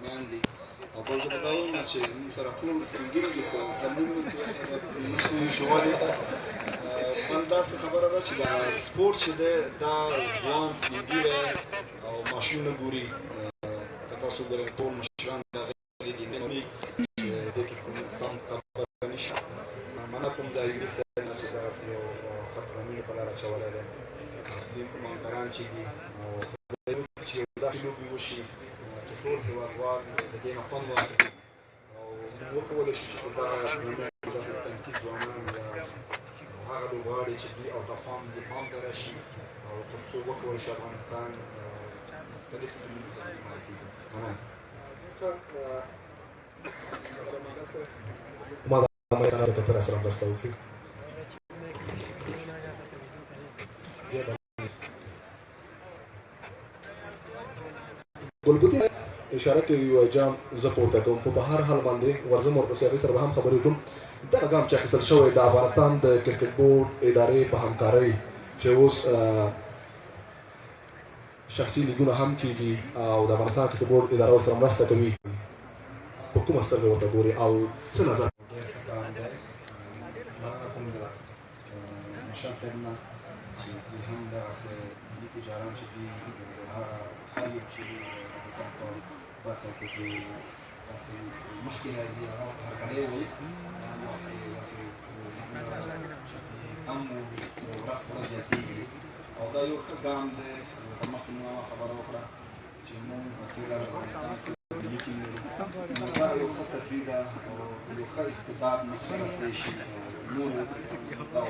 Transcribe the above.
افغانان دي او بل زه دا وایم چې موږ سره ټول سپین ږیري دي خو زموږ مسؤل شوالي بل داسې خبره ده چې دا سپورټ چې دی دا ځوان سپین ږیری او ماشوم نه ګوري تاسو ګورئ ټول مشران راغلي دي چې دې کې کوم سم خبره نشته منه کوم د علمي سره نه چې داسې یو خطرناک په لاره اچولی دی دوی کومانګران چې دي او خدای وکړي چې داسې لوبې وشي چې ټول هېوادوال د دې نه خوند واخلي او موږ وکولی شو چې په دغه داسې تنکي ځوانان یا هغه لوبغاړي چې دوی او د فام ته راشي او تر څو وکولی شي افغانستان مختلفو ټیمونو ته معرفي کړي مننه ما دا میدان د کتر سره مرسته وکړي ګلبدین اشاره کوي وایي جام زه پورته کوم خو په هر حال باندې ورځم ورپسې هغوی سره به هم خبرې وکړم دغه ګام چې اخیستل شوی د افغانستان د کرکټ بورډ ادارې په همکارۍ چې اوس شخصي لیګونه هم کېږي او د افغانستان کرکټ بورډ اداره ورسره مرسته کوي په کومه سترګه ورته ګوري او څه نظر مشان صاحب نه چې دوی هم دغسې ملي تجاران چې دوی هر یو چې د کار په برخه کې دوی داسې مخکې راځي هغه هرکلی وایي داسې کم و ورځ په ورځ زیاتېږي او دا یو ښه ګام دی په مخکې موږ هغه خبره وکړه چې موږ ټول افغانستان کې ملي ټیم لرو نو دا یو ښه تفریح ده او یو ښه استعداد مخکې راتلی شي نور دا